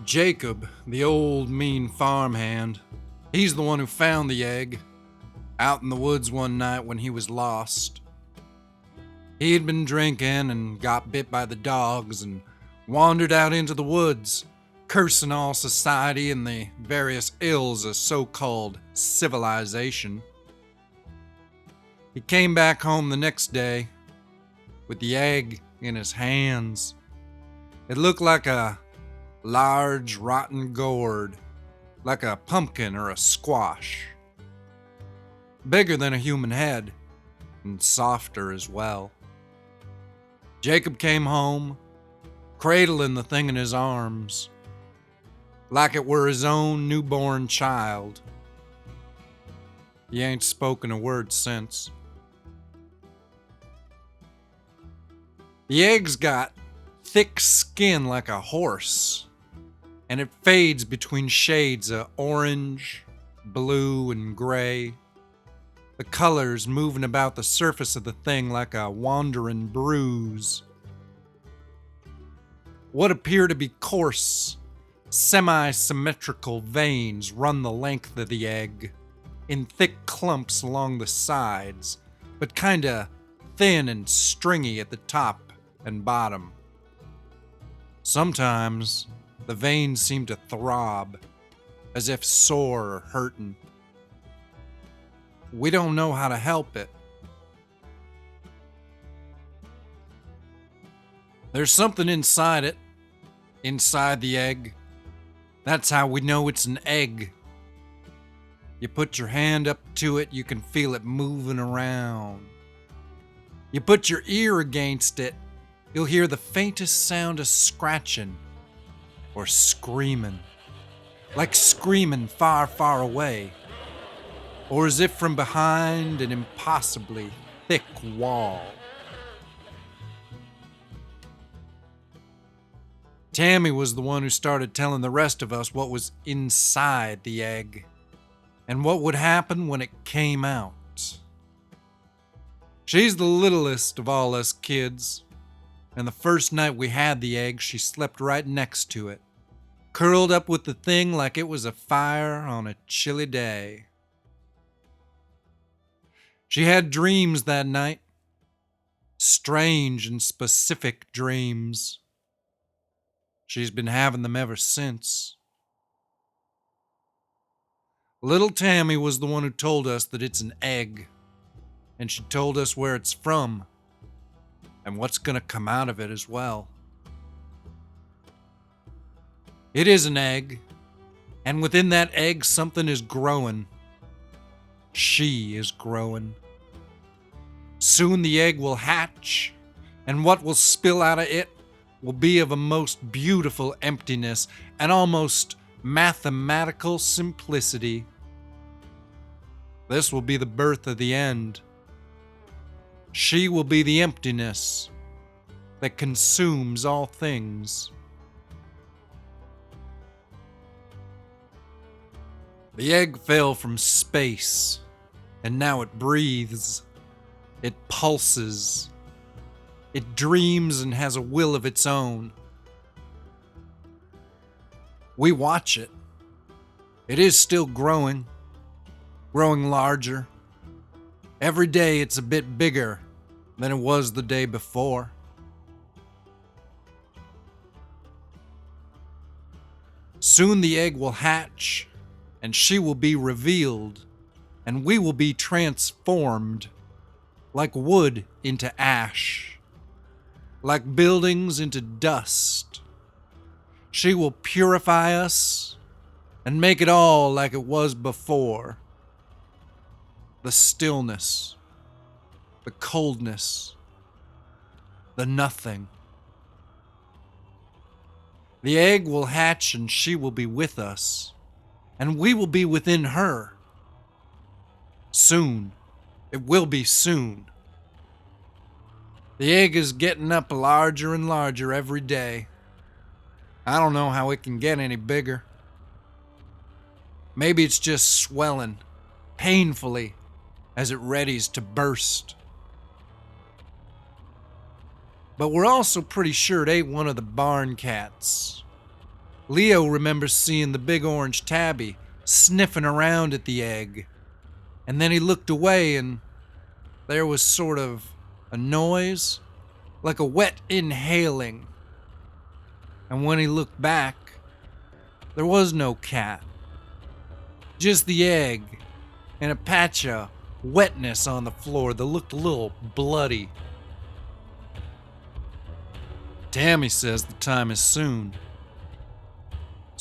Jacob, the old mean farmhand, he's the one who found the egg out in the woods one night when he was lost. He had been drinking and got bit by the dogs and wandered out into the woods, cursing all society and the various ills of so-called civilization. He came back home the next day with the egg in his hands. It looked like a large, rotten gourd, like a pumpkin or a squash. Bigger than a human head, and softer as well. Jacob came home, cradling the thing in his arms, like it were his own newborn child. He ain't spoken a word since. The egg's got thick skin like a horse, and it fades between shades of orange, blue, and gray. The colors moving about the surface of the thing like a wandering bruise. What appear to be coarse, semi-symmetrical veins run the length of the egg, in thick clumps along the sides, but kinda thin and stringy at the top and bottom. Sometimes the veins seem to throb, as if sore or hurting. We don't know how to help it. There's something inside it, inside the egg. That's how we know it's an egg. You put your hand up to it, you can feel it moving around. You put your ear against it, you'll hear the faintest sound of scratching or screaming, like screaming far, far away, or as if from behind an impossibly thick wall. Tammy was the one who started telling the rest of us what was inside the egg and what would happen when it came out. She's the littlest of all us kids, and the first night we had the egg, she slept right next to it, curled up with the thing like it was a fire on a chilly day. She had dreams that night, strange and specific dreams. She's been having them ever since. Little Tammy was the one who told us that it's an egg, and she told us where it's from and what's gonna come out of it as well. It is an egg, and within that egg something is growing. She is growing. Soon the egg will hatch, and what will spill out of it will be of a most beautiful emptiness and almost mathematical simplicity. This will be the birth of the end. She will be the emptiness that consumes all things. The egg fell from space, and now it breathes. It pulses. It dreams and has a will of its own. We watch it. It is still growing larger. Every day it's a bit bigger than it was the day before. Soon the egg will hatch, and she will be revealed, and we will be transformed, like wood into ash, like buildings into dust. She will purify us and make it all like it was before. The stillness, the coldness, the nothing. The egg will hatch and she will be with us, and we will be within her. Soon. It will be soon. The egg is getting up larger and larger every day. I don't know how it can get any bigger. Maybe it's just swelling painfully as it readies to burst. But we're also pretty sure it ain't one of the barn cats, Leo remembers seeing the big orange tabby sniffing around at the egg, and then he looked away and there was sort of a noise, like a wet inhaling. And when he looked back, there was no cat, just the egg and a patch of wetness on the floor that looked a little bloody. Tammy says the time is soon.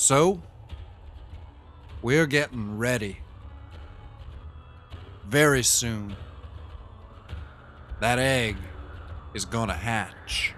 So, we're getting ready. Very soon, that egg is gonna hatch.